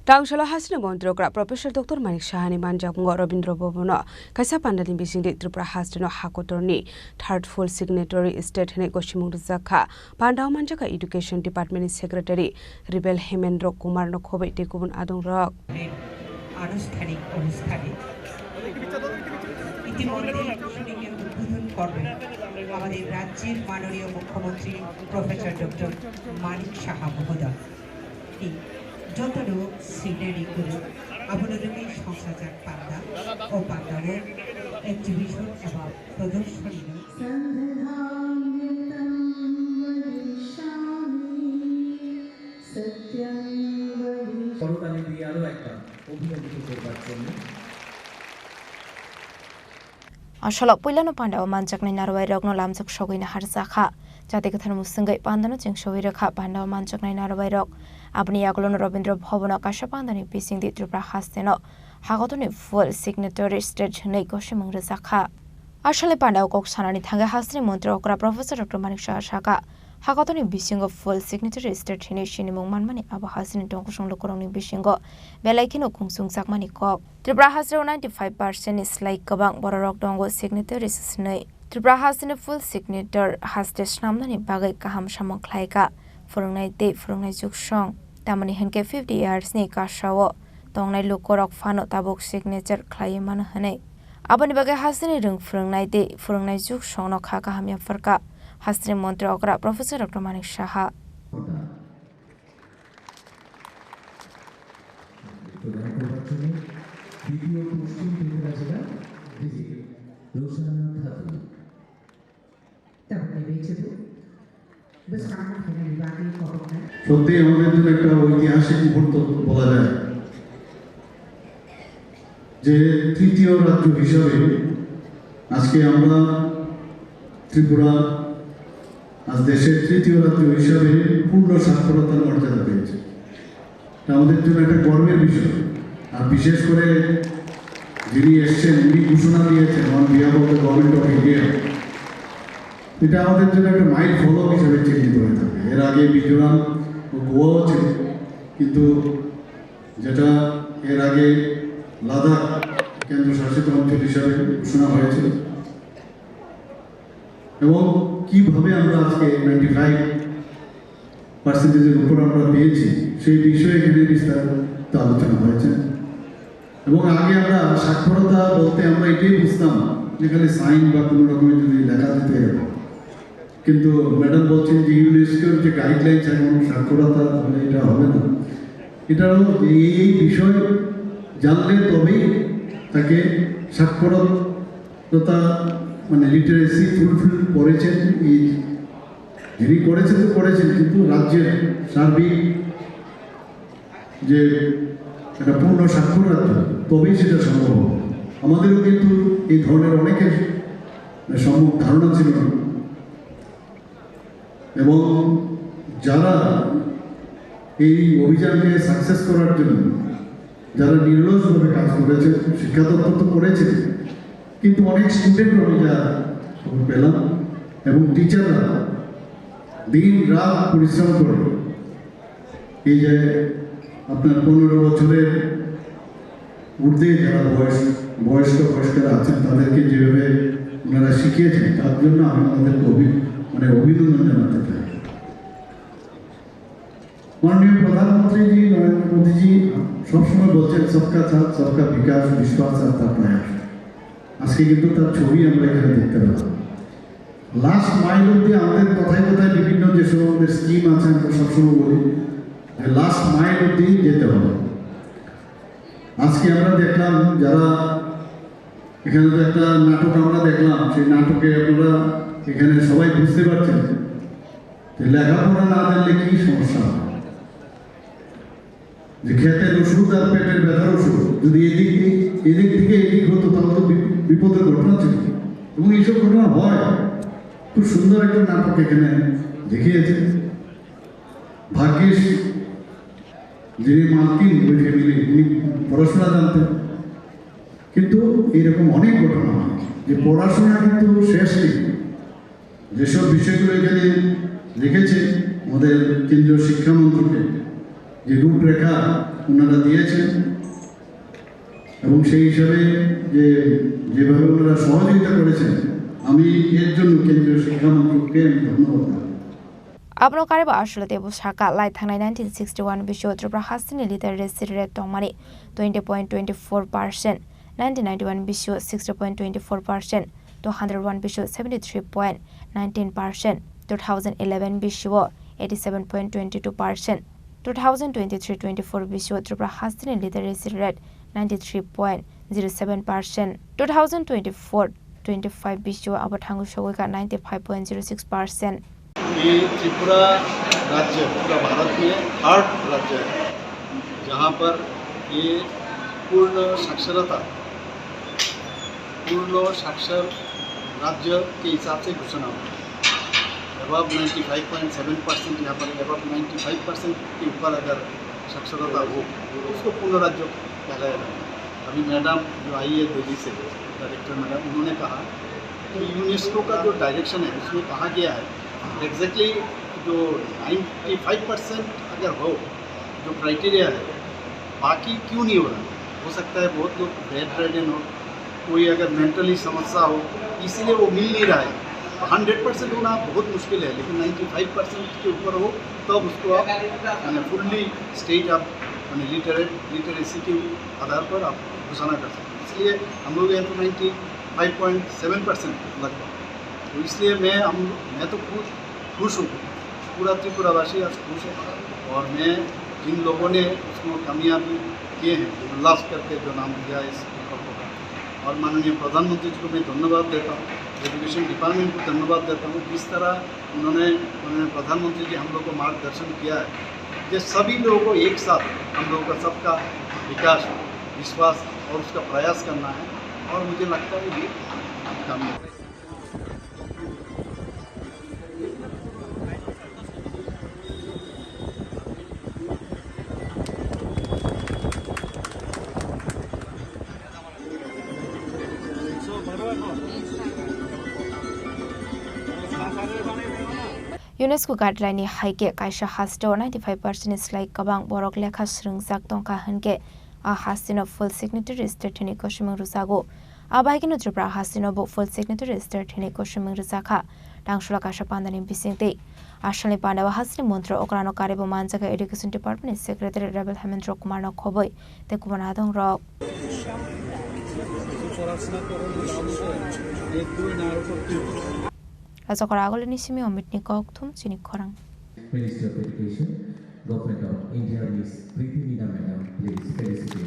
Tangshalo Hasteno Montrokra Professor Dr. Manik Shahani Manjakunga Rabindra Bhavana Kaisa Panda Bisingtwi Tripura Hasteno Hakotorni third full signatory state hene Gosimung Rwjakha Panda Manjaka Education Department Secretary Rebel Hemendra Kumar Nokhobe Tekubun Adong Rock আনুষ্ঠানিক অনুষ্ঠানে ইতিমধ্যে শুটিংয়ে উদ্বোধন করবেন আমাদের রাজ্যের মাননীয় মুখ্যমন্ত্রী প্রফেসর ডক্টর মানিক সাহা মহোদয় যতটুকু সিনারি গুলো অবলম্বনে সংসাজাক পান্ডা ও পান্ডার এক্সিবিশন এবং প্রদর্শনী করতালি দিয়ে আরো একবার অভিনন্দিত করবার জন্য Ashalok Pulano Panda o Manjak Narway Rogno Lamzak Shogina Rwjakha Jatikathan Musungai Pandano Jingshoviraka Panda o Manjak Narway Rog Abni Yaglon Rabindra Bhavana Kaisa Pandani Bisingtwi Tripura Hasteno Hagotoni full signatory state hene Gosimung Rwjakha Ashale Panda o Koksanani Thanga Hasteno Montrokra Professor Dr. Manik Shahaka Hagotoni Bisingo full signatory state hene Chini Manmani Aba Hasteno Tongkosong Lokorongni Bisingo Belaikino Kungsung Sakmani Kok Tripura Hasteno 95% is like Kabang Borok Dongo signatory Snai Tripura Hasteno full signature Hastes Namnani Bagai Kaham Shamong Klaika Furungnai Day Furungnai Juksong Tamani Henke 50 years ni Kashawo Dongnai Lukorok Fano Tabok signature Klaimana Hane Abani Bagai Hasteno Rung Furungnai Day Furungnai Juksong no Kaka Hamya Farka Hasteno Montrokra Professor Dr. Manik Shaha সত্যি আমাদের জন্য একটা ঐতিহাসিক মুহূর্ত বলা যায় যে তৃতীয় রাজ্য হিসাবে আজকে আমরা ত্রিপুরা আজ দেশের তৃতীয় রাজ্য হিসাবে পূর্ণ সাক্ষরতার মর্যাদা পেয়েছে আমাদের জন্য একটা গর্বের বিষয় আর বিশেষ করে যিনি এসছেন উনি ঘোষণা দিয়েছেন on behalf of the government of India এটা আমাদের জন্য একটা মাইল ফলক হিসেবে চিহ্নিত হয়ে থাকে এর আগে মিজোরাম ও গোয়াও ছিল কিন্তু যেটা এর আগে লাদাখ কেন্দ্রশাসিত অঞ্চল হিসাবে ঘোষণা হয়েছিল এবং কিভাবে আমরা আজকে 95%-এর উপর আমরা পেয়েছি সেই বিষয়ে এখানে বিস্তারিত আলোচনা হয়েছে এবং আগে আমরা সাক্ষরতা বলতে আমরা এটাই বুঝতাম যেখানে সাইন বা কোনো রকমের যদি লেখা দিতে হবে কিন্তু ম্যাডাম বলছেন যে ইউনেস্কোর যে গাইডলাইন্স এখন সাক্ষরতা মানে এটা হবে না এটাও এই বিষয় জানলে তবেই তাকে সাক্ষরতা মানে লিটারেসি ফুলফিল করেছেন এই যিনি করেছেন তো করেছেন কিন্তু রাজ্যের সার্বিক যে একটা পূর্ণ সাক্ষর রাজ্য তবেই সেটা সম্ভব হবে আমাদেরও কিন্তু এই ধরনের অনেকের সম্ভব ধারণা ছিল না এবং যারা এই অভিযানকে সাকসেস করার জন্য যারা নির্লসভাবে কাজ করেছে শিক্ষা দপ্তর তো করেছে কিন্তু অনেক স্টুডেন্ট আমি যা খবর পেলাম এবং টিচাররা দিন রাত পরিশ্রম করে এই যে আপনার 15 বছরের ঊর্ধ্বে যারা বয়স্করা আছেন তাদেরকে যেভাবে ওনারা শিখিয়েছেন তার জন্য আমি তাদেরকে অভিনন্দন জানাতে চাই মাননীয় প্রধানমন্ত্রীজি নরেন্দ্র মোদীজি সবসময় বলছেন সবকা সাথ সবকা বিকাশ বিশ্বাস আর তার প্রয়াস আজকে কিন্তু তার ছবি আমরা এখানে দেখতে পাচ্ছি লাস্ট মাইল অব্দি আমাদের কথায় কথায় বিভিন্ন যে সব আমাদের স্কিম আছে আমরা সবসময় বলি যে লাস্ট মাইল অব্দি যেতে হবে আজকে আমরা দেখলাম যারা এখানে তো একটা নাটক আমরা দেখলাম সেই নাটকে আপনারা এখানে সবাই বুঝতে পারছেন যে লেখাপড়া না জানলে কি সমস্যা হবে যে ক্ষেতের ওষুধ আর পেটের ব্যথার ওষুধ যদি এদিক থেকে এদিক হতো তাহলে তো বিপদের ঘটনা ছিল এবং এইসব ঘটনা হয় খুব সুন্দর একটা নাটক এখানে দেখিয়েছে ভাগ্যিস যিনি মালকিন ওই ফ্যামিলি উনি পড়াশোনা জানতেন কিন্তু এইরকম অনেক ঘটনা হয় যে পড়াশোনা কিন্তু শেষ নেই যেসব বিষয়গুলো এখানে লিখেছে আমাদের কেন্দ্রীয় শিক্ষামন্ত্রকে যে রূপরেখা ওনারা দিয়েছেন এবং সেই হিসাবে যেভাবে ওনারা সহযোগিতা করেছেন আমি এর জন্য কেন্দ্রীয় শিক্ষা মন্ত্রককে ধন্যবাদ জানাই। Abno Kariba Ashla de Bushaka, Light 1961 Bisho Tripura Hasteno literacy rate Tomari 20.24%, 1991 Bisho 60.24%, 201 Bisho 73.19%, 2011 Bisho 87.22%, 2023-24 Bisho Tripura Hasteno literacy rate 93.07%, 2024-25 Bisho Abatangu Showika 95.06%. ये त्रिपुरा राज्य पूरा भारत में 3rd राज्य है जहाँ पर ये पूर्ण साक्षर राज्य के हिसाब से घोषणा हुआ। अबव 95.7% यहाँ पर अबव 95% के ऊपर अगर साक्षरता हो तो उसको पूर्ण राज्य कहलाया जाता है। अभी मैडम जो आई है दिल्ली से डायरेक्टर मैडम उन्होंने कहा कि यूनेस्को का जो डायरेक्शन है उसमें कहा गया है एग्जैक्टली जो 95% अगर हो जो क्राइटेरिया है बाकी क्यों नहीं हो रहा हो सकता है बहुत लोग बेड रेडन हो कोई अगर मेंटली समस्या हो इसीलिए वो मिल नहीं रहा है 100% होना बहुत मुश्किल है लेकिन 95% के ऊपर हो तब उसको आप फुल्ली स्टेट आप लिटरेसी के आधार पर आप घोषणा कर सकते हैं। इसलिए हम लोग यहाँ तो 95.7% लगभग तो इसलिए मैं तो खुश हूँ पूरा त्रिपुरावासी आज खुश है और मैं जिन लोगों ने उसको कामयाबी किए हैं उल्लास करके जो नाम दिया इस प्रकल्प का और माननीय प्रधानमंत्री जी को मैं धन्यवाद देता हूँ एजुकेशन डिपार्टमेंट को धन्यवाद देता हूँ जिस तरह उन्होंने प्रधानमंत्री जी हम लोग को मार्गदर्शन किया है कि सभी लोगों को एक साथ हम लोगों का सबका विकास विश्वास और उसका प्रयास करना है और मुझे लगता है ये कामयाब है। UNESCO guideline haike Kaisa Hasteno 95% is like Kabang Borok Lekha Rwjakha Tongka Hanke a Hasteno full signatory state Chini Gosimung Rwjakha Abaikino Tripura Hasteno book full signatory state Chini Gosimung Rwjakha Dangshula Kaisa Panda ni Bisingtwi Ashali Panda Hasteno Montro Okrano Karibu Manjaka Education Department Secretary Rebel Hemendra Kumar Khoboi te Kubanadong Rock Rwjakha agole nisimi omitni kokthum Chini Khorang. Minister of Education, Government of India, Miss Priti Meena Madam, please felicitate.